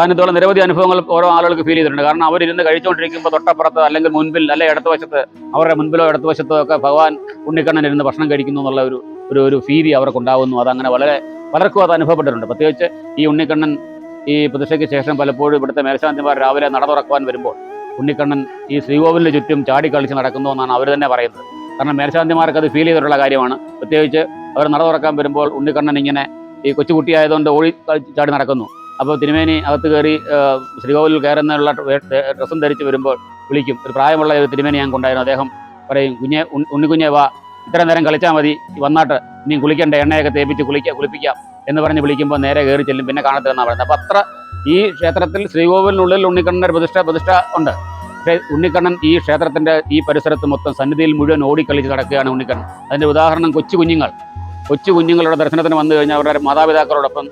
അതിനത്തോളം നിരവധി അനുഭവങ്ങൾ ഓരോ ആളുകൾക്ക് ഫീൽ ചെയ്തിട്ടുണ്ട്. കാരണം അവരിരുന്ന് കഴിച്ചുകൊണ്ടിരിക്കുമ്പോൾ തൊട്ടപ്പുറത്ത് അല്ലെങ്കിൽ മുൻപിൽ അല്ലെ ഇടതുവശത്ത് അവരുടെ മുൻപിലോ ഇടതുവശത്തോ ഒക്കെ ഭഗവാൻ ഉണ്ണിക്കണ്ണൻ ഇരുന്ന് ഭക്ഷണം കഴിക്കുന്നു എന്നുള്ള ഒരു ഫീതി അവർക്കുണ്ടാകുന്നു. അതങ്ങനെ പലർക്കും അത് അനുഭവപ്പെട്ടിട്ടുണ്ട്. പ്രത്യേകിച്ച് ഈ ഉണ്ണിക്കണ്ണൻ ഈ പ്രതിഷ്ഠയ്ക്ക് ശേഷം പലപ്പോഴും ഇവിടുത്തെ മേൽശാന്തിമാർ രാവിലെ നട തുറക്കുവാൻ വരുമ്പോൾ ഉണ്ണിക്കണ്ണൻ ഈ ശ്രീകോവിലിന് ചുറ്റും ചാടി കളിച്ച് നടക്കുന്നു എന്നാണ് അവർ തന്നെ പറയുന്നത്. കാരണം മേൽശാന്തിമാർക്ക് അത് ഫീൽ ചെയ്തിട്ടുള്ള കാര്യമാണ്. പ്രത്യേകിച്ച് അവർ നട തുറക്കാൻ വരുമ്പോൾ ഉണ്ണിക്കണ്ണൻ ഇങ്ങനെ ഈ കൊച്ചുകുട്ടിയായതുകൊണ്ട് ഓടി ചാടി നടക്കുന്നു. അപ്പോൾ തിരുമേനി അകത്ത് കയറി ശ്രീകോവിലിൽ കയറുന്നുള്ള ഡ്രസ്സും ധരിച്ച് വരുമ്പോൾ വിളിക്കും. ഒരു പ്രായമുള്ള ഒരു തിരുമേനി ഞാൻ കൊണ്ടായിരുന്നു. അദ്ദേഹം പറയും, ഉണ്ണിക്കുഞ്ഞെ വാ, ഇത്ര നേരം കളിച്ചാൽ മതി, വന്നാട്ട് ഇനി കുളിക്കണ്ട, എണ്ണയൊക്കെ തേപ്പിച്ച് കുളിപ്പിക്കാം എന്ന് പറഞ്ഞ് വിളിക്കുമ്പോൾ നേരെ കയറി ചെല്ലും, പിന്നെ കാണത്തില്ലെന്നാണ് പറയുന്നത്. അപ്പോൾ അത്ര ഈ ക്ഷേത്രത്തിൽ ശ്രീകോവിലിനുള്ളിൽ ഉണ്ണിക്കണ്ണൻ്റെ പ്രതിഷ്ഠ ഉണ്ട്. പക്ഷേ ഉണ്ണിക്കണ്ണൻ ഈ ക്ഷേത്രത്തിൻ്റെ ഈ പരിസരത്ത് മൊത്തം സന്നിധിയിൽ മുഴുവൻ ഓടിക്കളിച്ച് നടക്കുകയാണ് ഉണ്ണിക്കണ്ണൻ. അതിൻ്റെ ഉദാഹരണം കൊച്ചു കുഞ്ഞുങ്ങളുടെ ദർശനത്തിന് വന്നു കഴിഞ്ഞാൽ അവരുടെ മാതാപിതാക്കളോടൊപ്പം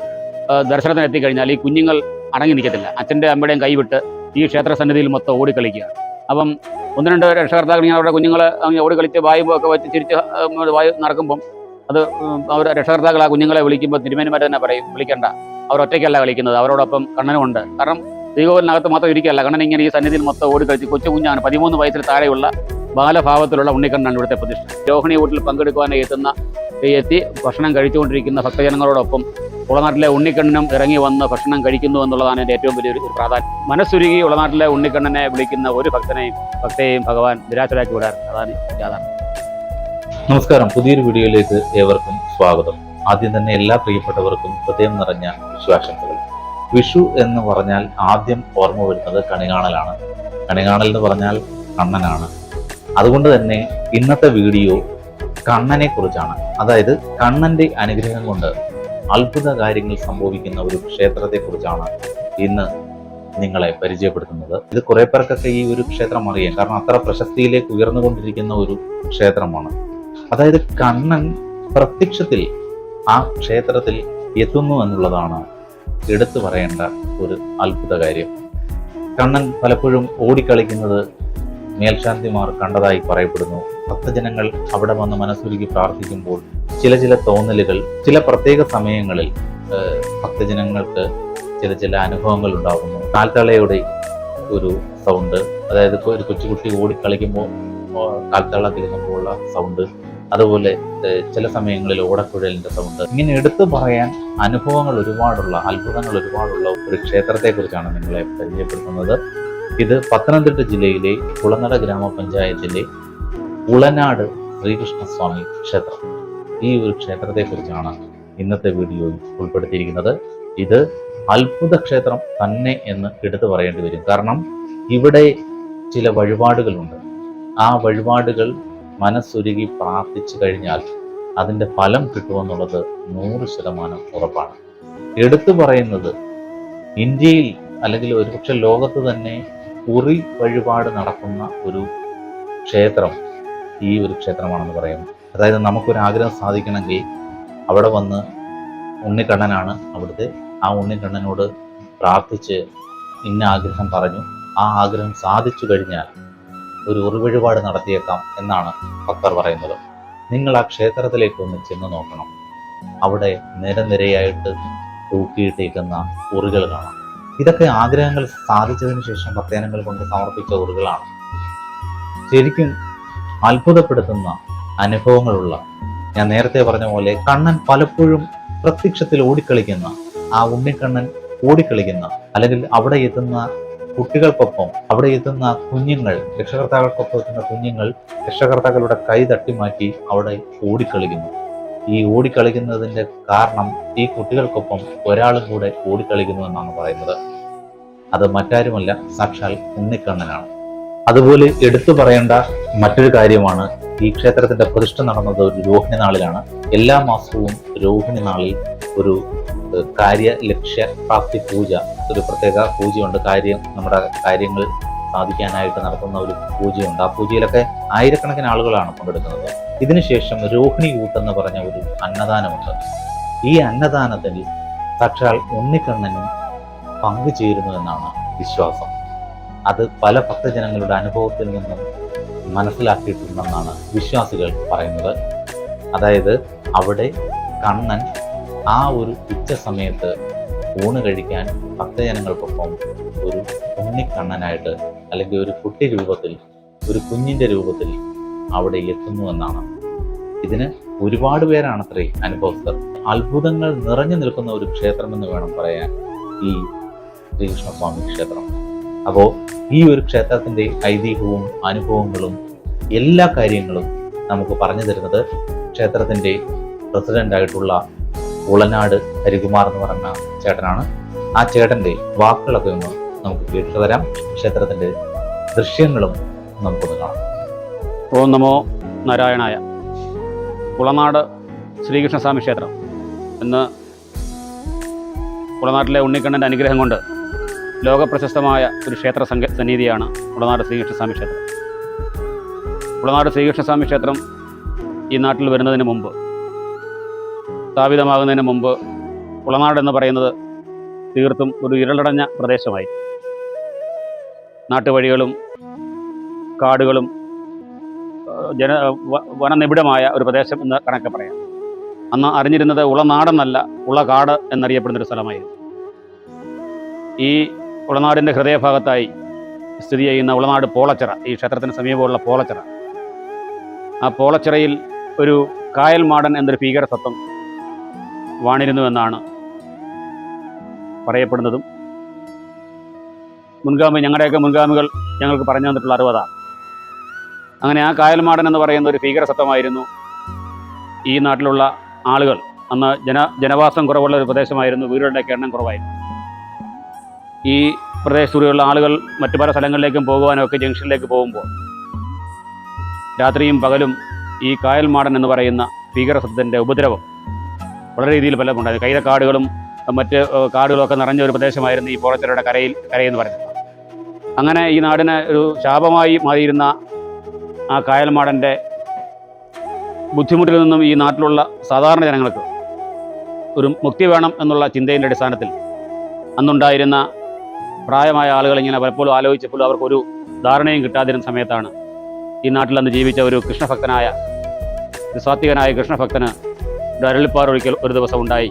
ദർശനത്തിന് എത്തിക്കഴിഞ്ഞാൽ ഈ കുഞ്ഞുങ്ങൾ അടങ്ങി നിൽക്കത്തില്ല. അച്ഛൻ്റെ അമ്മയുടെയും കൈവിട്ട് ഈ ക്ഷേത്ര സന്നിധിയിൽ മൊത്തം ഓടിക്കളിക്കുകയാണ്. അപ്പം ഒന്ന് രണ്ട് രക്ഷകർത്താക്കൾ ഇങ്ങനെ അവരുടെ കുഞ്ഞുങ്ങളെ ഓടിക്കളിച്ച് വായുവൊക്കെ വെച്ച് ചിരിച്ച് വായു നടക്കുമ്പം അത് അവർ രക്ഷകർത്താക്കൾ ആ കുഞ്ഞുങ്ങളെ വിളിക്കുമ്പോൾ തിരുമേനിമാർ തന്നെ പറയും, വിളിക്കേണ്ട, അവർ ഒറ്റയ്ക്കല്ല കളിക്കുന്നത്, അവരോടൊപ്പം കണ്ണനുമുണ്ട്. കാരണം ശ്രീകോവിലിനകത്ത് മൊത്തം ഇരിക്കുകയല്ല, കണ്ണൻ ഇങ്ങനെ ഈ സന്നിധിയിൽ മൊത്തം ഓടിക്കളിച്ച് കൊച്ചു കുഞ്ഞാണ്. 13 വയസ്സിൽ താഴെയുള്ള ബാലഭാവത്തിലുള്ള ഉണ്ണിക്കണ്ണനാണ് ഇവിടുത്തെ പ്രതിഷ്ഠ. രോഹിണി കൂട്ടിൽ പങ്കെടുക്കുവാനായി എത്തി ഭക്ഷണം കഴിച്ചുകൊണ്ടിരിക്കുന്ന ഭക്തജനങ്ങളോടൊപ്പം ഉളനാട്ടിലെ ഉണ്ണിക്കണ്ണനും ഇറങ്ങി വന്ന് ഭക്ഷണം കഴിക്കുന്നു എന്നുള്ളതാണ് എൻ്റെ ഏറ്റവും വലിയൊരു പ്രാധാന്യം. മനസ്സുരുകി ഉളനാട്ടിലെ ഉണ്ണിക്കണ്ണനെ വിളിക്കുന്ന ഒരു ഭക്തയെയും ഭഗവാൻ നിരാശരാക്കി വിടാറുണ്ട്. അതാണ് യാഥാർത്ഥ്യം. നമസ്കാരം. പുതിയൊരു വീഡിയോയിലേക്ക് ഏവർക്കും സ്വാഗതം. ആദ്യം തന്നെ എല്ലാ പ്രിയപ്പെട്ടവർക്കും ഹൃദയം നിറഞ്ഞ വിശ്വാസങ്ങൾ. വിഷു എന്ന് പറഞ്ഞാൽ ആദ്യം ഓർമ്മ വരുന്നത് കണികാണലാണ്. കണികാണൽ എന്ന് പറഞ്ഞാൽ കണ്ണനാണ്. അതുകൊണ്ട് തന്നെ ഇന്നത്തെ വീഡിയോ കണ്ണനെ കുറിച്ചാണ്. അതായത് കണ്ണന്റെ അനുഗ്രഹം കൊണ്ട് അത്ഭുത കാര്യങ്ങൾ സംഭവിക്കുന്ന ഒരു ക്ഷേത്രത്തെ കുറിച്ചാണ് ഇന്ന് നിങ്ങളെ പരിചയപ്പെടുത്തുന്നത്. ഇത് കുറെ പേർക്കൊക്കെ ഈ ഒരു ക്ഷേത്രം അറിയാം, കാരണം അത്ര പ്രശസ്തിയിലേക്ക് ഉയർന്നുകൊണ്ടിരിക്കുന്ന ഒരു ക്ഷേത്രമാണ്. അതായത് കണ്ണൻ പ്രത്യക്ഷത്തിൽ ആ ക്ഷേത്രത്തിൽ എത്തുന്നു എന്നുള്ളതാണ് എടുത്തു പറയേണ്ട ഒരു അത്ഭുത കാര്യം. കണ്ണൻ പലപ്പോഴും ഓടിക്കളിക്കുന്നത് മേൽശാന്തിമാർ കണ്ടതായി പറയപ്പെടുന്നു. ഭക്തജനങ്ങൾ അവിടെ വന്ന് മനസ്സുരുകി പ്രാർത്ഥിക്കുമ്പോൾ ചില തോന്നലുകൾ, ചില പ്രത്യേക സമയങ്ങളിൽ ഭക്തജനങ്ങൾക്ക് ചില അനുഭവങ്ങൾ ഉണ്ടാകുന്നു. കാൽത്തളയുടെ ഒരു സൗണ്ട്, അതായത് ഒരു കൊച്ചുകുട്ടി ഓടിക്കളിക്കുമ്പോൾ കാൽത്തള തിരുങ്ങുമ്പോഴുള്ള സൗണ്ട്, അതുപോലെ ചില സമയങ്ങളിൽ ഓടക്കുഴലിന്റെ സൗണ്ട്. ഇങ്ങനെ എടുത്തു പറയാൻ അനുഭവങ്ങൾ ഒരുപാടുള്ള, അത്ഭുതങ്ങൾ ഒരുപാടുള്ള ഒരു ക്ഷേത്രത്തെ കുറിച്ചാണ് നിങ്ങളെ പരിചയപ്പെടുത്തുന്നത്. ഇത് പത്തനംതിട്ട ജില്ലയിലെ കുളനട ഗ്രാമപഞ്ചായത്തിലെ ഉളനാട് ശ്രീകൃഷ്ണസ്വാമി ക്ഷേത്രം. ഈ ഒരു ക്ഷേത്രത്തെ കുറിച്ചാണ് ഇന്നത്തെ വീഡിയോയിൽ ഉൾപ്പെടുത്തിയിരിക്കുന്നത്. ഇത് അത്ഭുത ക്ഷേത്രം തന്നെ എന്ന് എടുത്തു പറയേണ്ടി വരും. കാരണം ഇവിടെ ചില വഴിപാടുകളുണ്ട്. ആ വഴിപാടുകൾ മനസ്സുരുകി പ്രാർത്ഥിച്ചു കഴിഞ്ഞാൽ അതിൻ്റെ ഫലം കിട്ടുമെന്നുള്ളത് 100% ഉറപ്പാണ്. എടുത്തു പറയുന്നത് ഇന്ത്യയിൽ അല്ലെങ്കിൽ ഒരുപക്ഷെ ലോകത്ത് തന്നെ ഉറി വഴിപാട് നടക്കുന്ന ഒരു ക്ഷേത്രം ഈ ഒരു ക്ഷേത്രമാണെന്ന് പറയുന്നു. അതായത് നമുക്കൊരാഗ്രഹം സാധിക്കണമെങ്കിൽ അവിടെ വന്ന് ഉണ്ണിക്കണ്ണനാണ് അവിടുത്തെ, ആ ഉണ്ണിക്കണ്ണനോട് പ്രാർത്ഥിച്ച് ഇന്ന ആഗ്രഹം പറഞ്ഞു, ആ ആഗ്രഹം സാധിച്ചു കഴിഞ്ഞാൽ ഒരു ഉറി വഴിപാട് നടത്തിയേക്കാം എന്നാണ് ഭക്തർ പറയുന്നത്. നിങ്ങൾ ആ ക്ഷേത്രത്തിലേക്ക് ഒന്ന് ചെന്ന് നോക്കണം. അവിടെ നിരനിരയായിട്ട് തൂക്കിയിട്ടേക്കുന്ന ഉറികൾ കാണാം. ഇതൊക്കെ ആഗ്രഹങ്ങൾ സാധിച്ചതിന് ശേഷം ഭക്തജനങ്ങൾ കൊണ്ട് സമർപ്പിച്ച ഉറികളാണ്. ശരിക്കും അത്ഭുതപ്പെടുത്തുന്ന അനുഭവങ്ങളുള്ള, ഞാൻ നേരത്തെ പറഞ്ഞ പോലെ കണ്ണൻ പലപ്പോഴും പ്രത്യക്ഷത്തിൽ ഓടിക്കളിക്കുന്ന, ആ ഉണ്ണിക്കണ്ണൻ ഓടിക്കളിക്കുന്ന, അല്ലെങ്കിൽ അവിടെ എത്തുന്ന കുട്ടികൾക്കൊപ്പം, അവിടെ എത്തുന്ന കുഞ്ഞുങ്ങൾ, രക്ഷകർത്താക്കൾക്കൊപ്പം എത്തുന്ന കുഞ്ഞുങ്ങൾ രക്ഷകർത്താക്കളുടെ കൈ തട്ടിമാറ്റി അവിടെ ഓടിക്കളിക്കുന്നു. ഈ ഓടിക്കളിക്കുന്നതിൻ്റെ കാരണം ഈ കുട്ടികൾക്കൊപ്പം ഒരാളും കൂടെ ഓടിക്കളിക്കുന്നു എന്നാണ് പറയുന്നത്. അത് മറ്റാരുമല്ല, സാക്ഷാൽ ഉണ്ണിക്കണ്ണനാണ്. അതുപോലെ എടുത്തു പറയേണ്ട മറ്റൊരു കാര്യമാണ്, ഈ ക്ഷേത്രത്തിന്റെ പ്രതിഷ്ഠ നടന്നത് ഒരു രോഹിണി നാളിലാണ്. എല്ലാ മാസവും രോഹിണി നാളിൽ ഒരു കാര്യ ലക്ഷ്യ പ്രാപ്തി പൂജ, ഒരു പ്രത്യേക പൂജയുണ്ട്. നമ്മുടെ കാര്യങ്ങൾ സാധിക്കാനായിട്ട് നടത്തുന്ന ഒരു പൂജയുണ്ട്. ആ പൂജയിലൊക്കെ ആയിരക്കണക്കിന് ആളുകളാണ് പങ്കെടുക്കുന്നത്. ഇതിനുശേഷം രോഹിണി കൂട്ടെന്ന് പറഞ്ഞ ഒരു അന്നദാനമുണ്ട്. ഈ അന്നദാനത്തിൽ സാക്ഷാൽ ഉണ്ണിക്കണ്ണനും പങ്കുചേരുന്നു എന്നാണ് വിശ്വാസം. അത് പല ഭക്തജനങ്ങളുടെ അനുഭവത്തിൽ നിന്നും മനസ്സിലാക്കിയിട്ടുണ്ടെന്നാണ് വിശ്വാസികൾ പറയുന്നത്. അതായത് അവിടെ കണ്ണൻ ആ ഒരു ഉച്ച സമയത്ത് ഊണ് കഴിക്കാൻ ഭക്തജനങ്ങൾക്കൊപ്പം ഒരു ഉണ്ണിക്കണ്ണനായിട്ട് അല്ലെങ്കിൽ ഒരു കുട്ടി രൂപത്തിൽ, ഒരു കുഞ്ഞിൻ്റെ രൂപത്തിൽ അവിടെ എത്തുന്നുവെന്നാണ്. ഇതിന് ഒരുപാട് പേരാണത്രേ അനുഭവസ്ഥർ. അത്ഭുതങ്ങൾ നിറഞ്ഞു നിൽക്കുന്ന ഒരു ക്ഷേത്രമെന്ന് വേണം പറയാൻ ഈ ശ്രീകൃഷ്ണസ്വാമി ക്ഷേത്രം. അപ്പോൾ ഈ ഒരു ക്ഷേത്രത്തിൻ്റെ ഐതിഹ്യവും അനുഭവങ്ങളും എല്ലാ കാര്യങ്ങളും നമുക്ക് പറഞ്ഞു തരുന്നത് ക്ഷേത്രത്തിൻ്റെ പ്രസിഡൻ്റായിട്ടുള്ള ഉളനാട് ഹരികുമാർ എന്ന് പറഞ്ഞ ചേട്ടനാണ്. ആ ചേട്ടൻ്റെ വാക്കുകളൊക്കെ ഒന്ന് നമുക്ക് കേട്ടു തരാം. ക്ഷേത്രത്തിൻ്റെ ദൃശ്യങ്ങളും നമുക്കൊന്ന് കാണാം. ഓം നമോ നാരായണായ. ഉളനാട് ശ്രീകൃഷ്ണസ്വാമി ക്ഷേത്രം ഇന്ന് ഉളനാട്ടിലെ ഉണ്ണിക്കണ്ണൻ്റെ അനുഗ്രഹം കൊണ്ട് ലോകപ്രശസ്തമായ ഒരു ക്ഷേത്ര സന്നിധിയാണ് ഉളനാട് ശ്രീകൃഷ്ണസ്വാമി ക്ഷേത്രം. ഉളനാട് ശ്രീകൃഷ്ണസ്വാമി ക്ഷേത്രം ഈ നാട്ടിൽ വരുന്നതിന് മുമ്പ്, സ്ഥാപിതമാകുന്നതിന് മുമ്പ് ഉളനാട് എന്ന് പറയുന്നത് തീർത്തും ഒരു ഇരുളടഞ്ഞ പ്രദേശമായി. നാട്ടുവഴികളും കാടുകളും വനനിബിഡമായ ഒരു പ്രദേശം എന്ന് കണക്കെ പറയാം. അന്ന് അറിഞ്ഞിരുന്നത് ഉളനാടെന്നല്ല, ഉളകാട് എന്നറിയപ്പെടുന്നൊരു സ്ഥലമായിരുന്നു. ഈ ഉളനാടിൻ്റെ ഹൃദയഭാഗത്തായി സ്ഥിതി ചെയ്യുന്ന ഉളനാട് പോളച്ചിറ, ഈ ക്ഷേത്രത്തിന് സമീപമുള്ള പോളച്ചിറ, ആ പോളച്ചിറയിൽ ഒരു കായൽ മാടൻ എന്നൊരു ഭീകരസത്വം വാണിരുന്നുവെന്നാണ് പറയപ്പെടുന്നതും ഞങ്ങളുടെയൊക്കെ മുൻഗാമികൾ ഞങ്ങൾക്ക് പറഞ്ഞു തന്നിട്ടുള്ള അറിവതാണ്. അങ്ങനെ ആ കായൽമാടൻ എന്ന് പറയുന്ന ഒരു ഭീകരസത്വമായിരുന്നു ഈ നാട്ടിലുള്ള ആളുകൾ. അന്ന് ജനവാസം കുറവുള്ള ഒരു പ്രദേശമായിരുന്നു, വീടുകളുടെയൊക്കെ എണ്ണം കുറവായിരുന്നു. ഈ പ്രദേശത്തുള്ള ആളുകൾ മറ്റു പല സ്ഥലങ്ങളിലേക്കും പോകുവാനൊക്കെ ജംഗ്ഷനിലേക്ക് പോകുമ്പോൾ രാത്രിയും പകലും ഈ കായൽമാടൻ എന്ന് പറയുന്ന ഭീകരസത്വത്തിൻ്റെ ഉപദ്രവം വളരെ രീതിയിൽ പലതുണ്ടായിരുന്നു. കൈതക്കാടുകളും മറ്റ് കാടുകളൊക്കെ നിറഞ്ഞ ഒരു പ്രദേശമായിരുന്നു ഈ പോളച്ചിറയുടെ കരയെന്ന് പറയുന്നത്. അങ്ങനെ ഈ നാടിന് ഒരു ശാപമായി മാറിയിരുന്ന ആ കായൽമാടൻ്റെ ബുദ്ധിമുട്ടിൽ നിന്നും ഈ നാട്ടിലുള്ള സാധാരണ ജനങ്ങൾക്ക് ഒരു മുക്തി വേണം എന്നുള്ള ചിന്തയുടെ അടിസ്ഥാനത്തിൽ അന്നുണ്ടായിരുന്ന പ്രായമായ ആളുകൾ ഇങ്ങനെ പലപ്പോഴും ആലോചിച്ചപ്പോൾ അവർക്കൊരു ധാരണയും കിട്ടാതിരുന്ന സമയത്താണ് ഈ നാട്ടിൽ അന്ന് ജീവിച്ച ഒരു കൃഷ്ണഭക്തനായ, ഒരു സാത്വികനായ കൃഷ്ണഭക്തന് ഒരു അരുളിപ്പാർ ഒരു ദിവസം ഉണ്ടായി.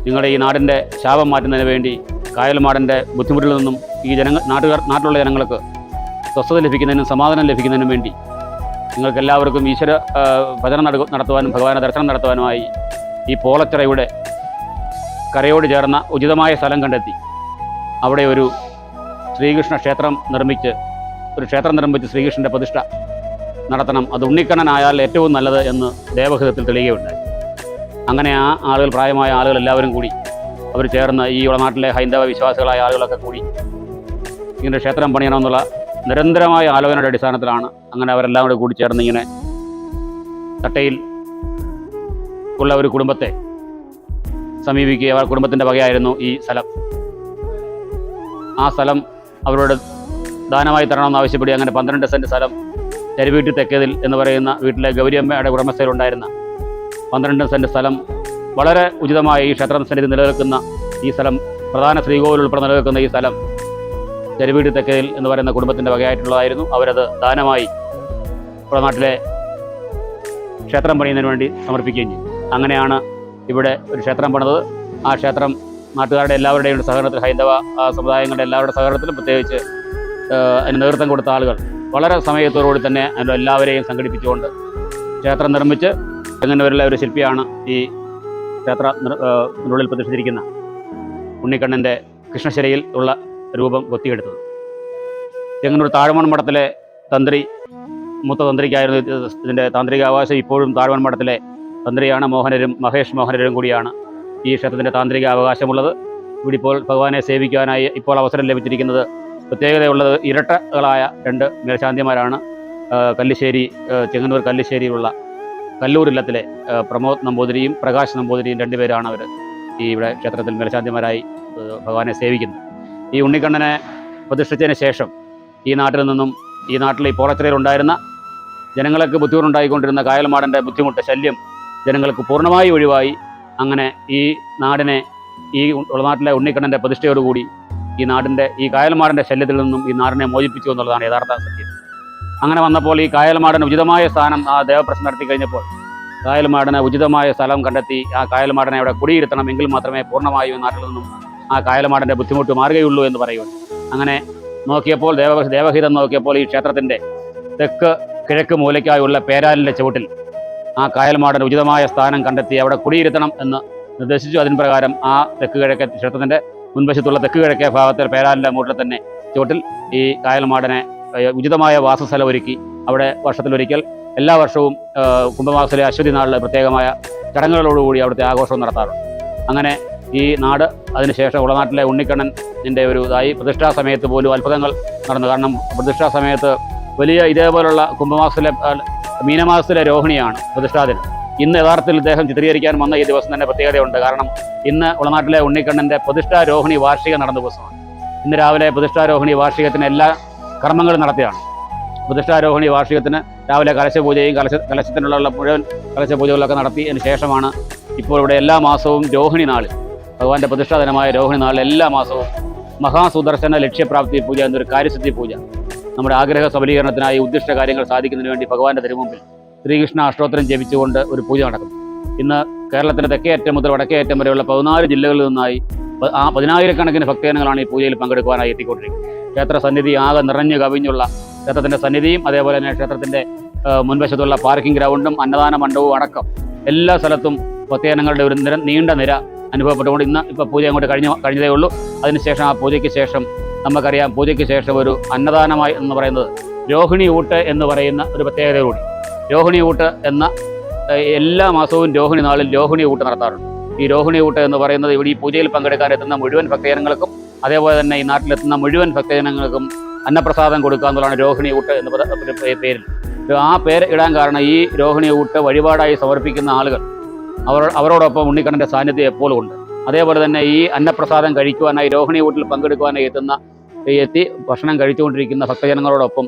നിങ്ങളുടെ ഈ നാടിൻ്റെ ശാപം മാറ്റുന്നതിന് വേണ്ടി കായൽമാടൻ്റെ ബുദ്ധിമുട്ടിൽ നിന്നും ഈ നാട്ടിലുള്ള ജനങ്ങൾക്ക് സ്വസ്ഥത ലഭിക്കുന്നതിനും സമാധാനം ലഭിക്കുന്നതിനും വേണ്ടി നിങ്ങൾക്കെല്ലാവർക്കും ഈശ്വര ഭജനം നടത്തുവാനും ഭഗവാനെ ദർശനം നടത്തുവാനുമായി ഈ പോളച്ചിറയുടെ കരയോട് ചേർന്ന ഉചിതമായ സ്ഥലം കണ്ടെത്തി അവിടെ ഒരു ശ്രീകൃഷ്ണ ക്ഷേത്രം നിർമ്മിച്ച് ശ്രീകൃഷ്ണൻ്റെ പ്രതിഷ്ഠ നടത്തണം. അത് ഉണ്ണിക്കണ്ണനായാൽ ഏറ്റവും നല്ലത് എന്ന് ദേവഹിതത്തിൽ തെളിയുകയുണ്ടായി. അങ്ങനെ ആ ആളുകൾ, പ്രായമായ ആളുകൾ എല്ലാവരും കൂടി അവർ ചേർന്ന് ഈ ഉളനാട്ടിലെ ഹൈന്ദവ വിശ്വാസികളായ ആളുകളൊക്കെ കൂടി ഇങ്ങനെ ക്ഷേത്രം പണിയണമെന്നുള്ള നിരന്തരമായ ആലോചനയുടെ അടിസ്ഥാനത്തിലാണ് അങ്ങനെ അവരെല്ലാം കൂടി ചേർന്ന് ഇങ്ങനെ തട്ടയിൽ ഉള്ള ഒരു കുടുംബത്തെ സമീപിക്കുകയും അവർ കുടുംബത്തിൻ്റെ വകയായിരുന്നു ഈ സ്ഥലം. ആ സ്ഥലം അവരോട് ദാനമായി തരണമെന്ന് ആവശ്യപ്പെടുകയും അങ്ങനെ 12 സെൻറ്റ് സ്ഥലം ചരുവീട്ടി തെക്കേതിൽ എന്ന് പറയുന്ന വീട്ടിലെ ഗൗരിയമ്മയുടെ ഉടമസ്ഥയിലുണ്ടായിരുന്ന 12 സെൻറ്റ് സ്ഥലം വളരെ ഉചിതമായ ഈ ക്ഷേത്ര സന്നിധി നിലനിൽക്കുന്ന ഈ സ്ഥലം, പ്രധാന ശ്രീകോവിൽ ഉൾപ്പെടെ നിലനിൽക്കുന്ന ഈ സ്ഥലം ചരുവീട്ടി തെക്കേതിൽ എന്ന് പറയുന്ന കുടുംബത്തിൻ്റെ വകയായിട്ടുള്ളതായിരുന്നു. അവരത് ദാനമായി നാട്ടിലെ ക്ഷേത്രം പണിയുന്നതിന് വേണ്ടി സമർപ്പിക്കുകയും ചെയ്തു. അങ്ങനെയാണ് ഇവിടെ ഒരു ക്ഷേത്രം പണിതത്. ആ ക്ഷേത്രം നാട്ടുകാരുടെ എല്ലാവരുടെയും സഹകരണത്തിൽ, ഹൈന്ദവ സമുദായങ്ങളുടെ എല്ലാവരുടെ സഹകരണത്തിലും പ്രത്യേകിച്ച് അതിന് നേതൃത്വം കൊടുത്ത ആളുകൾ വളരെ സമയത്തോടുകൂടി തന്നെ അതിൻ്റെ എല്ലാവരെയും സംഘടിപ്പിച്ചുകൊണ്ട് ക്ഷേത്രം നിർമ്മിച്ച് ചെങ്ങന്നൂരിലെ ഒരു ശില്പിയാണ് ഈ ക്ഷേത്രത്തിനുള്ളിൽ പ്രതിഷ്ഠിച്ചിരിക്കുന്ന ഉണ്ണിക്കണ്ണൻ്റെ കൃഷ്ണശിലയിൽ ഉള്ള രൂപം കൊത്തിയെടുത്തത്. ചെങ്ങന്നൂർ താഴ്മൺ മഠത്തിലെ തന്ത്രി, മൂത്ത തന്ത്രിക്കായിരുന്നു ഇതിൻ്റെ താന്ത്രികാവകാശം. ഇപ്പോഴും താഴ്മൺ മഠത്തിലെ തന്ത്രിയാണ് മഹേഷ് മോഹനരും കൂടിയാണ് ഈ ക്ഷേത്രത്തിൻ്റെ താന്ത്രിക അവകാശമുള്ളത്. ഇവിടെ ഇപ്പോൾ ഭഗവാനെ സേവിക്കാനായി ഇപ്പോൾ അവസരം ലഭിച്ചിരിക്കുന്നത്, പ്രത്യേകതയുള്ളത് ഇരട്ടകളായ 2 മേൽശാന്തിമാരാണ്. ചെങ്ങന്നൂർ കല്ലിശ്ശേരിയിലുള്ള കല്ലൂർ ഇല്ലത്തിലെ പ്രമോദ് നമ്പൂതിരിയും പ്രകാശ് നമ്പൂതിരിയും 2 പേരാണ് അവർ ഇവിടെ ക്ഷേത്രത്തിൽ മേൽശാന്തിമാരായി ഭഗവാനെ സേവിക്കുന്നത്. ഈ ഉണ്ണിക്കണ്ണനെ പ്രതിഷ്ഠിച്ചതിന് ശേഷം ഈ നാട്ടിൽ നിന്നും, ഈ നാട്ടിൽ ഈ പോളച്ചിറയിലുണ്ടായിരുന്ന ജനങ്ങൾക്ക് ബുദ്ധിമുട്ടുണ്ടായിക്കൊണ്ടിരുന്ന കായൽമാടൻ്റെ ബുദ്ധിമുട്ട്, ശല്യം ജനങ്ങൾക്ക് പൂർണ്ണമായി ഒഴിവായി. അങ്ങനെ ഈ നാടിനെ, ഈ ഉളനാട്ടിലെ ഉണ്ണിക്കണ്ണൻ്റെ പ്രതിഷ്ഠയോടുകൂടി ഈ കായൽമാടൻ്റെ ശല്യത്തിൽ നിന്നും ഈ നാടിനെ മോചിപ്പിച്ചു എന്നുള്ളതാണ് യഥാർത്ഥ സത്യം. അങ്ങനെ വന്നപ്പോൾ ഈ കായൽമാടന് ഉചിതമായ സ്ഥാനം ആ ദേവപ്രശ്നം നടത്തി കഴിഞ്ഞപ്പോൾ കായൽമാടന് ഉചിതമായ സ്ഥലം കണ്ടെത്തി ആ കായൽമാടനെ അവിടെ കുടിയിരുത്തണം, എങ്കിൽ മാത്രമേ പൂർണ്ണമായും നാട്ടിൽ നിന്നും ആ കായലമാടൻ്റെ ബുദ്ധിമുട്ട് മാറുകയുള്ളൂ എന്ന് പറയുന്നു. അങ്ങനെ നോക്കിയപ്പോൾ ദേവഹിതം നോക്കിയപ്പോൾ ഈ ക്ഷേത്രത്തിൻ്റെ തെക്ക് കിഴക്ക് മൂലയ്ക്കായുള്ള പേരാലിൻ്റെ ചുവട്ടിൽ ആ കായൽമാടൻ ഉചിതമായ സ്ഥാനം കണ്ടെത്തി അവിടെ കുടിയിരുത്തണം എന്ന് നിർദ്ദേശിച്ചു. അതിന് പ്രകാരം ആ തെക്ക് കിഴക്കേ ക്ഷേത്രത്തിൻ്റെ മുൻവശത്തുള്ള തെക്ക് കിഴക്കേ ഭാഗത്തിൽ പേരാലിൻ്റെ മൂട്ടിൽ തന്നെ ചുവട്ടിൽ ഈ കായൽമാടനെ ഉചിതമായ വാസസ്ഥലം ഒരുക്കി അവിടെ വർഷത്തിലൊരിക്കൽ എല്ലാ വർഷവും കുംഭമാസത്തിലെ അശ്വതി നാളിൽ പ്രത്യേകമായ ചടങ്ങുകളോടുകൂടി അവിടുത്തെ ആഘോഷവും നടത്താറുണ്ട്. അങ്ങനെ ഈ നാട് അതിനുശേഷം ഉളനാട്ടിലെ ഉണ്ണിക്കണ്ണൻ്റെ ഒരു ഇതായി പ്രതിഷ്ഠാ സമയത്ത് പോലും അത്ഭുതങ്ങൾ നടന്നു. കാരണം പ്രതിഷ്ഠാ സമയത്ത് വലിയ ഇതേപോലുള്ള കുംഭമാസത്തിലെ മീനമാസത്തിലെ രോഹിണിയാണ് പ്രതിഷ്ഠാദിനം. ഇന്ന് യഥാർത്ഥത്തിൽ ഇദ്ദേഹം ചിത്രീകരിക്കാൻ വന്ന ഈ ദിവസം തന്നെ പ്രത്യേകതയുണ്ട്. കാരണം ഇന്ന് ഉളനാട്ടിലെ ഉണ്ണിക്കണ്ണൻ്റെ പ്രതിഷ്ഠാരോഹിണി വാർഷികം നടന്ന ദിവസമാണ്. ഇന്ന് രാവിലെ പ്രതിഷ്ഠാരോഹിണി വാർഷികത്തിന് എല്ലാ കർമ്മങ്ങളും നടത്തിയാണ്. പ്രതിഷ്ഠാരോഹിണി വാർഷികത്തിന് രാവിലെ കലശപൂജയും കലശത്തിനുള്ള മുഴുവൻ കലശപൂജകളൊക്കെ നടത്തിയതിന് ശേഷമാണ് ഇപ്പോൾ ഇവിടെ എല്ലാ മാസവും രോഹിണി നാളിൽ ഭഗവാന്റെ പ്രതിഷ്ഠാദിനമായ രോഹിണി നാളിൽ എല്ലാ മാസവും മഹാസുദർശന ലക്ഷ്യപ്രാപ്തി പൂജ എന്നൊരു കാര്യസിദ്ധി പൂജ നമ്മുടെ ആഗ്രഹ സബലീകരണത്തിനായി ഉദ്ദിഷ്ട കാര്യങ്ങൾ സാധിക്കുന്നതിന് വേണ്ടി ഭഗവാന്റെ തിരുമുമ്പിൽ ശ്രീകൃഷ്ണ അഷ്ടോത്തരം ജപിച്ചുകൊണ്ട് ഒരു പൂജ നടക്കുന്നു. ഇന്ന് കേരളത്തിൻ്റെ തെക്കേയറ്റം മുതൽ വടക്കേയറ്റം വരെയുള്ള 14 ജില്ലകളിൽ നിന്നായി 10,000-കണക്കിന് ഭക്തജനങ്ങളാണ് ഈ പൂജയിൽ പങ്കെടുക്കുവാനായി എത്തിക്കൊണ്ടിരിക്കുന്നത്. ക്ഷേത്ര സന്നിധി ആകെ നിറഞ്ഞു കവിഞ്ഞുള്ള ക്ഷേത്രത്തിൻ്റെ സന്നിധിയും അതേപോലെ തന്നെ ക്ഷേത്രത്തിൻ്റെ മുൻവശത്തുള്ള പാർക്കിംഗ് ഗ്രൗണ്ടും അന്നദാന മണ്ഡപവും അടക്കം എല്ലാ സ്ഥലത്തും ഭക്തജനങ്ങളുടെ ഒരു നീണ്ട നിര അനുഭവപ്പെട്ടുകൊണ്ട് ഇപ്പോൾ പൂജ അങ്ങോട്ട് കഴിഞ്ഞതേ ഉള്ളൂ. അതിനുശേഷം ആ പൂജയ്ക്ക് ശേഷം നമുക്കറിയാം, പൂജയ്ക്ക് ശേഷം ഒരു അന്നദാനമായി എന്ന് പറയുന്നത് രോഹിണി ഊട്ട് എന്ന് പറയുന്ന ഒരു പ്രത്യേകതയോടുകൂടി രോഹിണി ഊട്ട് എന്ന എല്ലാ മാസവും രോഹിണി നാളിൽ രോഹിണി ഊട്ട് നടത്താറുണ്ട്. ഈ രോഹിണി ഊട്ട് എന്ന് പറയുന്നത് ഇവിടെ ഈ പൂജയിൽ പങ്കെടുക്കാൻ എത്തുന്ന മുഴുവൻ ഭക്തജനങ്ങൾക്കും അതേപോലെ തന്നെ ഈ നാട്ടിലെത്തുന്ന മുഴുവൻ ഭക്തജനങ്ങൾക്കും അന്നപ്രസാദം കൊടുക്കുക എന്നുള്ളതാണ് രോഹിണി ഊട്ട് എന്ന പേരിൽ. ആ പേര് ഇടാൻ കാരണം ഈ രോഹിണി ഊട്ട് വഴിപാടായി സമർപ്പിക്കുന്ന ആളുകൾ അവരോടൊപ്പം ഉണ്ണിക്കണ്ണൻ്റെ സാന്നിധ്യം എപ്പോഴും ഉണ്ട്. അതേപോലെ തന്നെ ഈ അന്നപ്രസാദം കഴിക്കുവാനായി രോഹിണി ഊട്ടിൽ പങ്കെടുക്കുവാനായി എത്തി ഭക്ഷണം കഴിച്ചുകൊണ്ടിരിക്കുന്ന ഭക്തജനങ്ങളോടൊപ്പം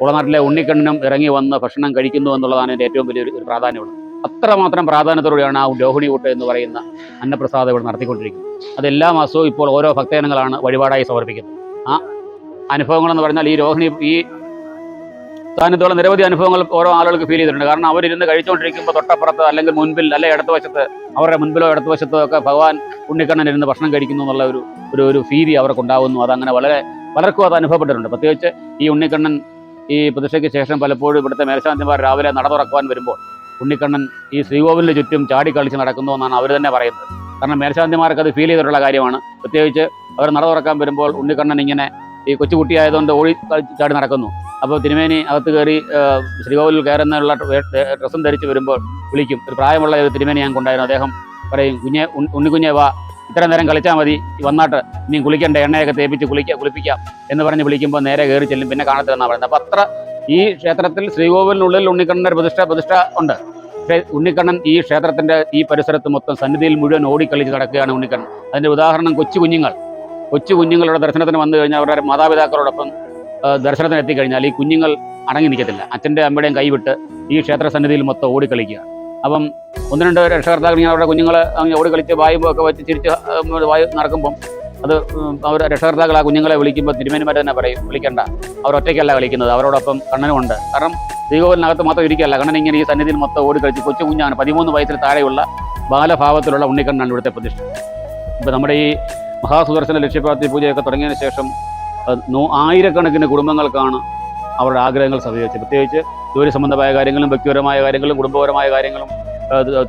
ഉളനാട്ടിലെ ഉണ്ണിക്കണ്ണനും ഇറങ്ങി വന്ന് ഭക്ഷണം കഴിക്കുന്നു എന്നുള്ളതാണ് എൻ്റെ ഏറ്റവും വലിയൊരു പ്രാധാന്യമുള്ളത്. അത്രമാത്രം പ്രാധാന്യത്തോടെയാണ് ആ രോഹിണി ഊട്ട് എന്ന് പറയുന്ന അന്നപ്രസാദം ഇവിടെ നടത്തിക്കൊണ്ടിരിക്കുന്നത്. അതെല്ലാ മാസവും ഇപ്പോൾ ഓരോ ഭക്തജനങ്ങളാണ് വഴിപാടായി സമർപ്പിക്കുന്നത്. ആ അനുഭവങ്ങളെന്ന് പറഞ്ഞാൽ ഈ സ്ഥാനത്തോളം നിരവധി അനുഭവങ്ങൾ ഓരോ ആളുകൾക്ക് ഫീൽ ചെയ്തിട്ടുണ്ട്. കാരണം അവരിരുന്ന് കഴിച്ചുകൊണ്ടിരിക്കുമ്പോൾ തൊട്ടപ്പുറത്ത് അല്ലെങ്കിൽ മുൻപിൽ അല്ലെങ്കിൽ ഇടതുവശത്ത് അവരുടെ മുൻപിലോ ഇടതുവശത്തോ ഒക്കെ ഭഗവാൻ ഉണ്ണിക്കണ്ണൻ ഇരുന്ന് ഭക്ഷണം കഴിക്കുന്നു എന്നുള്ള ഒരു ഫീതി അവർക്കുണ്ടാകുന്നു. അതങ്ങനെ പലർക്കും അത് അനുഭവപ്പെട്ടിട്ടുണ്ട്. പ്രത്യേകിച്ച് ഈ ഉണ്ണിക്കണ്ണൻ ഈ പ്രതിഷ്ഠയ്ക്ക് ശേഷം പലപ്പോഴും ഇവിടുത്തെ മേൽശാന്തിമാർ രാവിലെ നട തുറക്കുവാൻ വരുമ്പോൾ ഉണ്ണിക്കണ്ണൻ ഈ ശ്രീകോവിലിന് ചുറ്റും ചാടിക്കളിച്ച് നടക്കുന്നു എന്നാണ് അവർ തന്നെ പറയുന്നത്. കാരണം മേൽശാന്തിമാർക്ക് അത് ഫീൽ ചെയ്തിട്ടുള്ള കാര്യമാണ്. പ്രത്യേകിച്ച് അവർ നട തുറക്കാൻ വരുമ്പോൾ ഉണ്ണിക്കണ്ണൻ ഇങ്ങനെ ഈ കൊച്ചുകുട്ടിയായതുകൊണ്ട് ഓടി ചാടി നടക്കുന്നു. അപ്പോൾ തിരുമേനി അകത്ത് കയറി ശ്രീകോവിലിൽ കയറുന്നുള്ള ഡ്രസ്സും ധരിച്ച് വരുമ്പോൾ വിളിക്കും. ഒരു പ്രായമുള്ള ഒരു തിരുമേനി ഞാൻ കൊണ്ടായിരുന്നു. അദ്ദേഹം പറയും, ഉണ്ണിക്കുഞ്ഞെ വാ, ഇത്ര നേരം കളിച്ചാൽ മതി, വന്നാട്ട് ഇനി കുളിക്കണ്ട, എണ്ണയൊക്കെ തേപ്പിച്ച് കുളിപ്പിക്കാം എന്ന് പറഞ്ഞ് വിളിക്കുമ്പോൾ നേരെ കയറി ചെല്ലും, പിന്നെ കാണത്തില്ലെന്നാണ് പറയുന്നത്. അപ്പോൾ അത്ര ഈ ക്ഷേത്രത്തിൽ ശ്രീകോവിലിനുള്ളിൽ ഉണ്ണിക്കണ്ണൻ്റെ പ്രതിഷ്ഠ ഉണ്ട്. പക്ഷേ ഉണ്ണിക്കണ്ണൻ ഈ ക്ഷേത്രത്തിൻ്റെ ഈ പരിസരത്ത് മൊത്തം സന്നിധിയിൽ മുഴുവൻ ഓടിക്കളിച്ച് നടക്കുകയാണ് ഉണ്ണിക്കണ്ണൻ. അതിൻ്റെ ഉദാഹരണം കൊച്ചു കുഞ്ഞുങ്ങളുടെ ദർശനത്തിന് വന്നു കഴിഞ്ഞാൽ അവരുടെ മാതാപിതാക്കളോടൊപ്പം ദർശനത്തിന് എത്തിക്കഴിഞ്ഞാൽ ഈ കുഞ്ഞുങ്ങൾ അടങ്ങി നിൽക്കത്തില്ല. അച്ഛൻ്റെ അമ്മയുടെയും കൈവിട്ട് ഈ ക്ഷേത്ര സന്നിധിയിൽ മൊത്തം ഓടിക്കളിക്കുക. അപ്പം 1-2 രക്ഷകർത്താക്കൾ ഇങ്ങനെ അവരുടെ കുഞ്ഞുങ്ങളെ ഓടിക്കളിച്ച് വായുമ്പോൾ ഒക്കെ വെച്ച് ചിരിച്ച് വായു നടക്കുമ്പം അത് അവർ രക്ഷകർത്താക്കൾ ആ കുഞ്ഞുങ്ങളെ വിളിക്കുമ്പോൾ തിരുമേനിമാർ തന്നെ പറയും, വിളിക്കണ്ട, അവർ ഒറ്റയ്ക്കല്ല കളിക്കുന്നത്, അവരോടൊപ്പം കണ്ണനുമുണ്ട്. കാരണം ശ്രീകോവിലിനകത്ത് മൊത്തം ഇരിക്കുകയല്ല, കണ്ണൻ ഇങ്ങനെ ഈ സന്നിധിയിൽ മൊത്തം ഓടിക്കളിച്ച് കൊച്ചു കുഞ്ഞാണ്. 13 വയസ്സിൽ താഴെയുള്ള ബാലഭാവത്തിലുള്ള ഉണ്ണിക്കണ്ണനാണ് ഇവിടുത്തെ പ്രതിഷ്ഠ. ഇപ്പോൾ നമ്മുടെ ഈ മഹാസുദർശന ലക്ഷ്യപ്രാപ്തി പൂജയൊക്കെ തുടങ്ങിയതിന് ശേഷം 1000-കണക്കിന് കുടുംബങ്ങൾക്കാണ് അവരുടെ ആഗ്രഹങ്ങൾ സഫലീകരിച്ചത്. പ്രത്യേകിച്ച് ജോലി സംബന്ധമായ കാര്യങ്ങളും വ്യക്തിപരമായ കാര്യങ്ങളും കുടുംബപരമായ കാര്യങ്ങളും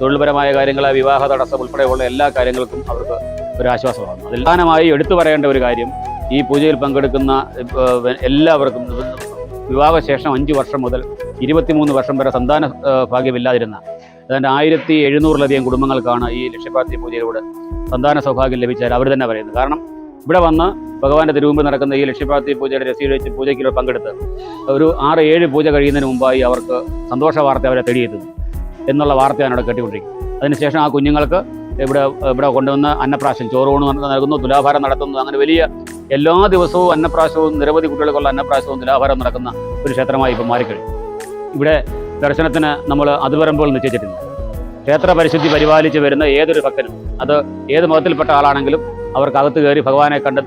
തൊഴിൽപരമായ കാര്യങ്ങൾ, വിവാഹ തടസ്സം ഉൾപ്പെടെയുള്ള എല്ലാ കാര്യങ്ങൾക്കും അവർക്ക് ഒരു ആശ്വാസമാണ്. അതിൽ പ്രധാനമായി എടുത്തു പറയേണ്ട ഒരു കാര്യം, ഈ പൂജയിൽ പങ്കെടുക്കുന്ന എല്ലാവർക്കും വിവാഹശേഷം 5 വർഷം മുതൽ 23 വർഷം വരെ സന്താന ഭാഗ്യമില്ലാതിരുന്ന ഏതാണ്ട് 1700-ലധികം കുടുംബങ്ങൾക്കാണ് ഈ ലക്ഷ്യപ്രാപ്തി പൂജയിലൂടെ സന്താന സൗഭാഗ്യം ലഭിച്ചാൽ അവർ തന്നെ പറയുന്നത്. കാരണം ഇവിടെ വന്ന് ഭഗവാന്റെ തിരുമുമ്പിൽ നടക്കുന്ന ഈ ലക്ഷ്യപ്രാപ്തി പൂജയുടെ രസീത് വെച്ച് പൂജയ്ക്ക് പങ്കെടുത്ത് ഒരു 6-7 പൂജ കഴിയുന്നതിന് മുമ്പായി അവർക്ക് സന്തോഷ വാർത്ത അവരെ തേടിയെത്തുന്നു എന്നുള്ള വാർത്തയാണ് അവിടെ കേട്ടുകൊണ്ടിരിക്കുന്നത്. അതിനുശേഷം ആ കുഞ്ഞുങ്ങൾക്ക് ഇവിടെ കൊണ്ടുവന്ന് അന്നപ്രാശം, ചോറൂണ് നൽകുന്നു, തുലാഭാരം നടത്തുന്നു. അങ്ങനെ വലിയ എല്ലാ ദിവസവും അന്നപ്രാശവും നിരവധി കുട്ടികൾക്കുള്ള അന്നപ്രാശവും തുലാഭാരം നടക്കുന്ന ഒരു ക്ഷേത്രമായി ഇപ്പം മാറിക്കഴിഞ്ഞു. ഇവിടെ ദർശനത്തിന് നമ്മൾ അതിവരമ്പുകൾ നിശ്ചയിച്ചിട്ടില്ല. ക്ഷേത്ര പരിശുദ്ധി പരിപാലിച്ച് വരുന്ന ഏതൊരു ഭക്തനും, അത് ഏത് മതത്തിൽപ്പെട്ട ആളാണെങ്കിലും അവർക്കകത്ത് കയറി ഭഗവാനെ കണ്ട്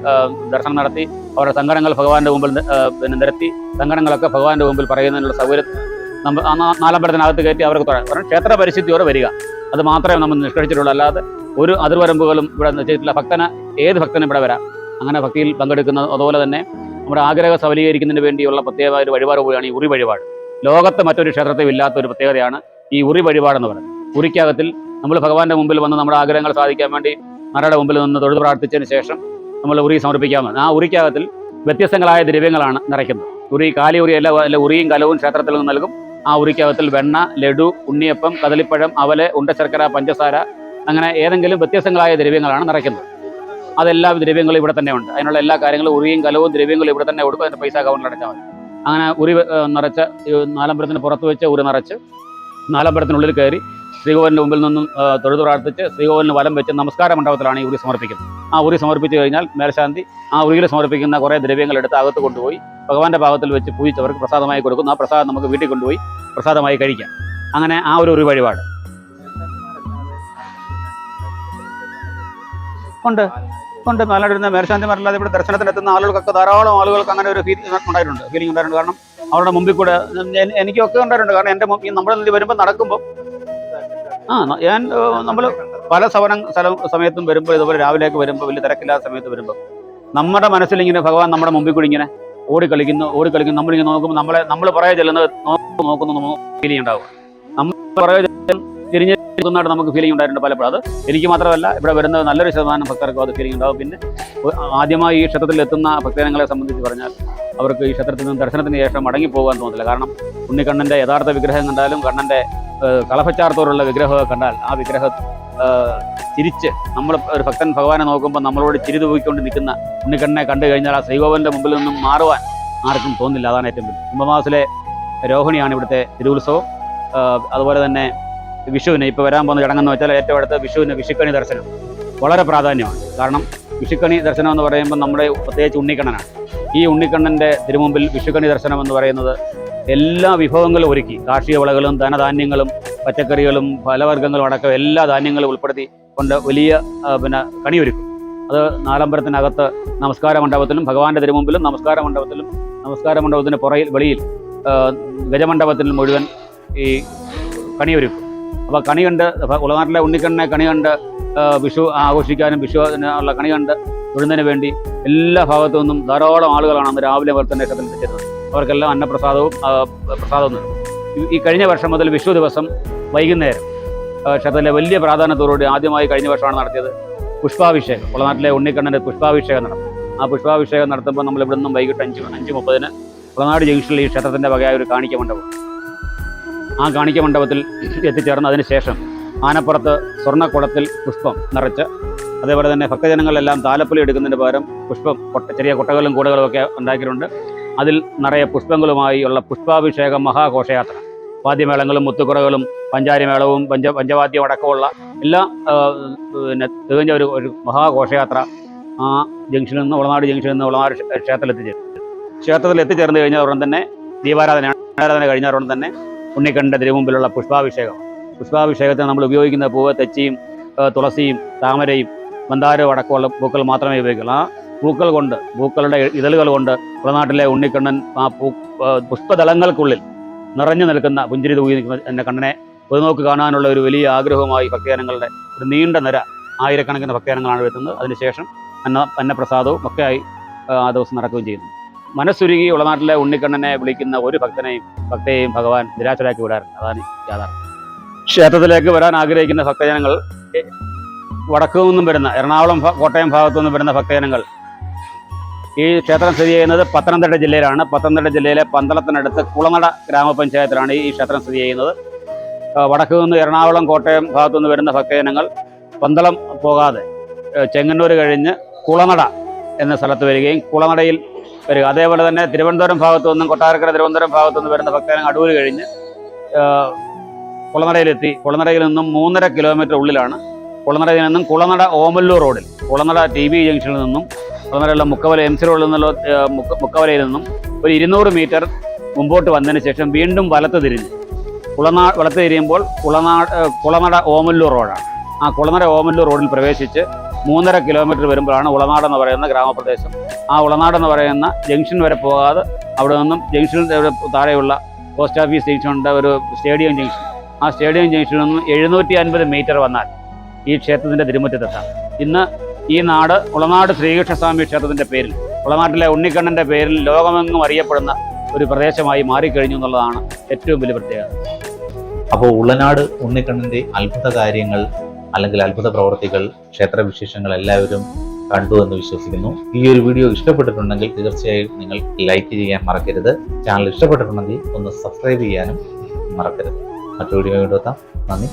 ദർശനം നടത്തി അവരുടെ സങ്കടങ്ങൾ ഭഗവാന്റെ മുമ്പിൽ നിരത്തി സങ്കടങ്ങളൊക്കെ ഭഗവാന്റെ മുമ്പിൽ പറയുന്നതിനുള്ള സൗകര്യം നാലമ്പലത്തിനകത്ത് കയറ്റി അവർക്ക് തുടങ്ങാം. കാരണം ക്ഷേത്ര പരിശുദ്ധിയോടെ വരിക, അത് മാത്രമേ നമ്മൾ നിഷ്കഴിച്ചിട്ടുള്ളൂ. അല്ലാതെ ഒരു അതിർവരമ്പുകളും ഇവിടെ നിശ്ചയിച്ചിട്ടില്ല. ഭക്തന് ഏത് ഭക്തനും ഇവിടെ വരാം. അങ്ങനെ ഭക്തിയിൽ പങ്കെടുക്കുന്നത്. അതുപോലെ തന്നെ നമ്മുടെ ആഗ്രഹം സഫലീകരിക്കുന്നതിന് വേണ്ടിയുള്ള പ്രത്യേകമായ ഒരു വഴിപാട് കൂടിയാണ് ഈ ഉറി വഴിപാട്. ലോകത്ത് മറ്റൊരു ക്ഷേത്രത്തിൽ ഇല്ലാത്ത ഒരു പ്രത്യേകതയാണ് ഈ ഉറി വഴിപാടെന്ന് പറയുന്നത്. ഉറിക്കകത്തിൽ നമ്മൾ ഭഗവാന്റെ മുമ്പിൽ വന്ന് നമ്മുടെ ആഗ്രഹങ്ങൾ സാധിക്കാൻ വേണ്ടി നടയുടെ മുമ്പിൽ നിന്ന് തൊഴുത് പ്രാർത്ഥിച്ചതിന് ശേഷം നമ്മൾ ഉറി സമർപ്പിക്കാമെന്ന്. ആ ഉറിക്കകത്തിൽ വ്യത്യസ്തങ്ങളായ ദ്രവ്യങ്ങളാണ് നിറയ്ക്കുന്നത്. ഉറി കാലി ഉറി അല്ല ഉറിയും കലവും ക്ഷേത്രത്തിൽ നിന്ന് നൽകും. ആ ഉറിക്കകത്തിൽ വെണ്ണ, ലഡു, ഉണ്ണിയപ്പം, കദളിപ്പഴം, അവല്, ഉണ്ടശർക്കര, പഞ്ചസാര, അങ്ങനെ ഏതെങ്കിലും വ്യത്യസ്തങ്ങളായ ദ്രവ്യങ്ങളാണ് നിറയ്ക്കുന്നത്. അതെല്ലാ ദ്രവ്യങ്ങളും ഇവിടെ തന്നെ ഉണ്ട്. അതിനുള്ള എല്ലാ കാര്യങ്ങളും ഉറിയും കലവും ദ്രവ്യങ്ങളും ഇവിടെ തന്നെ കൊടുക്കും. അതിൻ്റെ പൈസ അക്കൗണ്ടിൽ അടച്ചാൽ മതി. അങ്ങനെ ഉറി നിറച്ച് നാലമ്പലത്തിന് പുറത്ത് വെച്ച് ഉറി നിറച്ച് നാലമ്പലത്തിനുള്ളിൽ കയറി ശ്രീകോവിലിൻ്റെ മുമ്പിൽ നിന്നും തൊഴുതു പ്രാർത്ഥിച്ച് ശ്രീകോവിലിന് വലം വെച്ച് നമസ്കാര മണ്ഡപത്തിലാണ് ഈ ഉറി സമർപ്പിക്കുന്നത്. ആ ഉറി സമർപ്പിച്ച് കഴിഞ്ഞാൽ മേൽശാന്തി ആ ഉറിയിൽ സമർപ്പിക്കുന്ന കുറേ ദ്രവ്യങ്ങൾ എടുത്ത് അകത്ത് കൊണ്ടുപോയി ഭഗവാന്റെ ഭാഗത്തിൽ വെച്ച് പൂജിച്ചവർക്ക് പ്രസാദമായി കൊടുക്കും. ആ പ്രസാദം നമുക്ക് വീട്ടിൽ കൊണ്ടുപോയി പ്രസാദമായി കഴിക്കാം. അങ്ങനെ ആ ഒരു ഉറി വഴിപാട് കൊണ്ട് മലയാളിരുന്ന മേൽശാന്തിമാരല്ലാതെ ഇവിടെ ദർശനത്തിനെത്തുന്ന ആളുകൾക്കൊക്കെ ധാരാളം ആളുകൾക്ക് അങ്ങനെ ഒരു ഫീലിംഗ് ഉണ്ടായിട്ടുണ്ട്. കാരണം അവരുടെ മുമ്പിൽ കൂടെ എനിക്കൊക്കെ ഉണ്ടായിട്ടുണ്ട്. കാരണം എൻ്റെ നമ്മുടെ ഇതിൽ വരുമ്പോൾ നടക്കുമ്പോൾ നമ്മൾ പല സമയത്തും വരുമ്പോൾ ഇതുപോലെ രാവിലേക്ക് വരുമ്പോൾ വലിയ തിരക്കില്ലാത്ത സമയത്ത് വരുമ്പോൾ നമ്മുടെ മനസ്സിലിങ്ങനെ ഭഗവാൻ നമ്മുടെ മുമ്പിൽ കൂടി ഇങ്ങനെ ഓടിക്കളിക്കുന്നു. നമ്മളിങ്ങനെ നോക്കുമ്പോൾ നമ്മൾ പറയാൻ ചെല്ലുന്നത് നോക്കുന്നു ഫീലിംഗ് ഉണ്ടാവും. നമ്മൾ പറയാൻ തിരിഞ്ഞ് നമുക്ക് ഫീലിംഗ് ഉണ്ടായിട്ടുണ്ട് പലപ്പോഴും. അത് എനിക്ക് മാത്രമല്ല, ഇവിടെ വരുന്ന നല്ലൊരു ശതമാനം ഭക്തർക്കും അത് ഫീലിംഗ് ഉണ്ടാവും. പിന്നെ ആദ്യമായി ഈ ക്ഷേത്രത്തിൽ എത്തുന്ന ഭക്തജനങ്ങളെ സംബന്ധിച്ച് പറഞ്ഞാൽ അവർക്ക് ഈ ക്ഷേത്രത്തിൽ നിന്ന് ദർശനത്തിന് ശേഷം മടങ്ങി പോകാൻ തോന്നില്ല. കാരണം ഉണ്ണിക്കണ്ണൻ്റെ യഥാർത്ഥ വിഗ്രഹം കണ്ടാലും കണ്ണൻ്റെ കളഭച്ചാർത്തോടുള്ള വിഗ്രഹമൊക്കെ കണ്ടാൽ ആ വിഗ്രഹം ചിരിച്ച് നമ്മൾ ഒരു ഭക്തൻ ഭഗവാനെ നോക്കുമ്പോൾ നമ്മളോട് ചിരി തൂക്കിക്കൊണ്ട് നിൽക്കുന്ന ഉണ്ണിക്കണ്ണനെ കണ്ടു കഴിഞ്ഞാൽ ആ ശ്രീകോവിലിൻ്റെ മുമ്പിൽ നിന്നും മാറുവാൻ ആർക്കും തോന്നില്ല. അതാണ് ഏറ്റവും വലിയ. കുംഭമാസത്തിലെ രോഹിണിയാണ് ഇവിടുത്തെ തിരുവുത്സവം. അതുപോലെ തന്നെ വിഷുവിന് ഇപ്പോൾ വരാൻ പോകുന്ന ചടങ്ങെന്ന് വെച്ചാൽ ഏറ്റവും അടുത്ത വിഷുവിന് വിഷുക്കണി ദർശനം വളരെ പ്രാധാന്യമാണ്. കാരണം വിഷുക്കണി ദർശനം എന്ന് പറയുമ്പോൾ നമ്മുടെ പ്രത്യേകിച്ച് ഉണ്ണിക്കണ്ണനാണ്. ഈ ഉണ്ണിക്കണ്ണൻ്റെ തിരുമുമ്പിൽ വിഷുക്കണി ദർശനം എന്ന് പറയുന്നത് എല്ലാ വിഭവങ്ങളും ഒരുക്കി കാർഷിക വിളകളും ധനധാന്യങ്ങളും പച്ചക്കറികളും ഫലവർഗ്ഗങ്ങളും അടക്കം എല്ലാ ധാന്യങ്ങളും ഉൾപ്പെടുത്തി കൊണ്ട് വലിയ കണിയൊരുക്കും. അത് നാലമ്പലത്തിനകത്ത് നമസ്കാര മണ്ഡപത്തിലും ഭഗവാന്റെ തിരുമുമ്പിലും നമസ്കാര മണ്ഡപത്തിന് വെളിയിൽ ഗജമണ്ഡപത്തിൽ മുഴുവൻ ഈ കണിയൊരുക്കും. അപ്പോൾ കണി കണ്ട് ഉളനാട്ടിലെ ഉണ്ണിക്കണ്ണനെ കണി കണ്ട് വിഷു ആഘോഷിക്കാനും വിഷുവിനുള്ള കണി കണ്ട് തൊഴുന്നതിന് വേണ്ടി എല്ലാ ഭാഗത്തു നിന്നും ധാരാളം ആളുകളാണ് അന്ന് രാവിലെ മുതൽ തന്നെ ക്ഷേത്രത്തിൽ എത്തിച്ചേരുന്നത്. അവർക്കെല്ലാം അന്നപ്രസാദവും പ്രസാദവും നൽകും. ഈ കഴിഞ്ഞ വർഷം മുതൽ വിഷു ദിവസം വൈകുന്നേരം ക്ഷേത്രത്തിലെ വലിയ പ്രാധാന്യത്തോടുകൂടി ആദ്യമായി കഴിഞ്ഞ വർഷമാണ് നടത്തിയത് പുഷ്പാഭിഷേകം. ഉളനാട്ടിലെ ഉണ്ണിക്കണ്ണൻ്റെ പുഷ്പാഭിഷേകം നടത്തും. ആ പുഷ്പാഭിഷേകം നടത്തുമ്പോൾ നമ്മൾ ഇവിടെ നിന്നും വൈകിട്ട് 5:30 ഉളനാട് ജംഗ്ഷനിൽ ഈ ക്ഷേത്രത്തിൻ്റെ വകയായ ഒരു കാണിക്ക മണ്ഡപം. ആ കാണിക്ക മണ്ഡപത്തിൽ എത്തിച്ചേർന്ന് അതിനുശേഷം ആനപ്പുറത്ത് സ്വർണ്ണക്കുടത്തിൽ പുഷ്പം നിറച്ച്, അതേപോലെ തന്നെ ഭക്തജനങ്ങളെല്ലാം താലപ്പൊലി എടുക്കുന്നതിന് പകരം പുഷ്പം ചെറിയ കൊട്ടകളും കൂടുകളും ഒക്കെ ഉണ്ടാക്കിയിട്ടുണ്ട്. അതിൽ നിറയെ പുഷ്പങ്ങളുമായി ഉള്ള പുഷ്പാഭിഷേകം മഹാഘോഷയാത്ര. വാദ്യമേളങ്ങളും മുത്തുകുറകളും പഞ്ചാരിമേളവും പഞ്ചവാദ്യം അടക്കമുള്ള എല്ലാ തികഞ്ഞ ഒരു മഹാഘോഷയാത്ര ആ ജംഗ്ഷനിൽ നിന്ന് ഉളനാട് ക്ഷേത്രത്തിൽ എത്തിച്ചേർന്ന് കഴിഞ്ഞാൽ ഉടൻ തന്നെ ദീപാരാധന കഴിഞ്ഞാൽ ഉടൻ തന്നെ ഉണ്ണിക്കണ്ണൻ്റെ തിരുമുമ്പിലുള്ള പുഷ്പാഭിഷേകത്തിന് നമ്മൾ ഉപയോഗിക്കുന്ന പൂവ് തെച്ചിയും തുളസിയും താമരയും മന്ദാരവും അടക്കമുള്ള പൂക്കൾ മാത്രമേ ഉപയോഗിക്കുള്ളൂ. ആ പൂക്കളുടെ ഇതളുകൾ കൊണ്ട് ഉളനാട്ടിലെ ഉണ്ണിക്കണ്ണൻ ആ പുഷ്പദളങ്ങൾക്കുള്ളിൽ നിറഞ്ഞു നിൽക്കുന്ന പുഞ്ചിരി തൂങ്ങി നിൽക്കുന്ന എൻ്റെ കണ്ണനെ പൊതുനോക്ക് കാണാനുള്ള ഒരു വലിയ ആഗ്രഹവുമായി ഭക്തജനങ്ങളുടെ ഒരു നീണ്ട നിര ആയിരക്കണക്കിന് ഭക്തജനങ്ങളാണ് എത്തുന്നത്. അതിനുശേഷം അന്നപ്രസാദവും ഒക്കെയായി ആ ദിവസം നടക്കുകയും ചെയ്യുന്നു. മനസ്സുരുകി ഉളനാട്ടിലെ ഉണ്ണിക്കണ്ണനെ വിളിക്കുന്ന ഒരു ഭക്തയെയും ഭഗവാൻ നിരാശരാക്കി വിടാറുണ്ട്. അതാണ് യാഥാർത്ഥ്യം. ക്ഷേത്രത്തിലേക്ക് വരാൻ ആഗ്രഹിക്കുന്ന ഭക്തജനങ്ങൾ വടക്കു നിന്നും വരുന്ന എറണാകുളം കോട്ടയം ഭാഗത്തു നിന്നും വരുന്ന ഭക്തജനങ്ങൾ ഈ ക്ഷേത്രം സ്ഥിതി ചെയ്യുന്നത് പത്തനംതിട്ട ജില്ലയിലാണ്. പത്തനംതിട്ട ജില്ലയിലെ പന്തളത്തിനടുത്ത് കുളനട ഗ്രാമപഞ്ചായത്തിലാണ് ഈ ക്ഷേത്രം സ്ഥിതി ചെയ്യുന്നത്. വടക്കു നിന്ന് എറണാകുളം കോട്ടയം ഭാഗത്തു നിന്ന് വരുന്ന ഭക്തജനങ്ങൾ പന്തളം പോകാതെ ചെങ്ങന്നൂർ കഴിഞ്ഞ് കുളനട എന്ന സ്ഥലത്ത് വരികയും കുളനടയിൽ വരിക. അതേപോലെ തന്നെ തിരുവനന്തപുരം ഭാഗത്തു നിന്നും കൊട്ടാരക്കര തിരുവനന്തപുരം ഭാഗത്തു നിന്ന് വരുന്ന ഭക്തജനങ്ങൾ അടൂർ കഴിഞ്ഞ് കുളനടയിലെത്തി. കുളനടയിൽ നിന്നും 3.5 കിലോമീറ്റർ ഉള്ളിലാണ്. കുളനടയിൽ നിന്നും കുളനട ഓമല്ലൂർ റോഡിൽ കുളനട TB ജംഗ്ഷനിൽ നിന്നും കുളനടയുള്ള മുക്കവല MC റോഡിൽ നിന്നുള്ള മുക്കവലയിൽ നിന്നും ഒരു 200 മീറ്റർ മുമ്പോട്ട് വന്നതിന് ശേഷം വീണ്ടും വലത്ത് തിരിയുമ്പോൾ കുളനട ഓമല്ലൂർ റോഡാണ്. ആ കുളനട ഓമല്ലൂർ റോഡിൽ പ്രവേശിച്ച് 3.5 കിലോമീറ്റർ വരുമ്പോഴാണ് ഉളനാട് എന്ന് പറയുന്ന ഗ്രാമപ്രദേശം. ആ ഉളനാട് എന്ന് പറയുന്ന ജംഗ്ഷൻ വരെ പോകാതെ അവിടെ നിന്നും ജംഗ്ഷനിൽ താഴെയുള്ള പോസ്റ്റ് ഓഫീസ് ജംഗ്ഷനുണ്ട്, ഒരു സ്റ്റേഡിയം ജംഗ്ഷൻ. ആ സ്റ്റേഡിയം ജംഗ്ഷനിൽ നിന്നും 750 മീറ്റർ വന്നാൽ ഈ ക്ഷേത്രത്തിൻ്റെ തിരുമുറ്റത്തെത്താം. ഇന്ന് ഈ നാട് ഉളനാട് ശ്രീകൃഷ്ണസ്വാമി ക്ഷേത്രത്തിൻ്റെ പേരിൽ, ഉളനാട്ടിലെ ഉണ്ണിക്കണ്ണൻ്റെ പേരിൽ ലോകമെങ്ങും അറിയപ്പെടുന്ന ഒരു പ്രദേശമായി മാറിക്കഴിഞ്ഞു എന്നുള്ളതാണ് ഏറ്റവും വലിയ പ്രത്യേകത. അപ്പോൾ ഉളനാട് ഉണ്ണിക്കണ്ണൻ്റെ അത്ഭുത കാര്യങ്ങൾ അല്ലെങ്കിൽ അത്ഭുത പ്രവർത്തികൾ, ക്ഷേത്രവിശേഷങ്ങൾ എല്ലാവരും കണ്ടു എന്ന് വിശ്വസിക്കുന്നു. ഈ ഒരു വീഡിയോ ഇഷ്ടപ്പെട്ടിട്ടുണ്ടെങ്കിൽ തീർച്ചയായും നിങ്ങൾ ലൈക്ക് ചെയ്യാൻ മറക്കരുത്. ചാനൽ ഇഷ്ടപ്പെട്ടിട്ടുണ്ടെങ്കിൽ ഒന്ന് സബ്സ്ക്രൈബ് ചെയ്യാനും മറക്കരുത്. മറ്റു വീഡിയോ എത്താം. നന്ദി.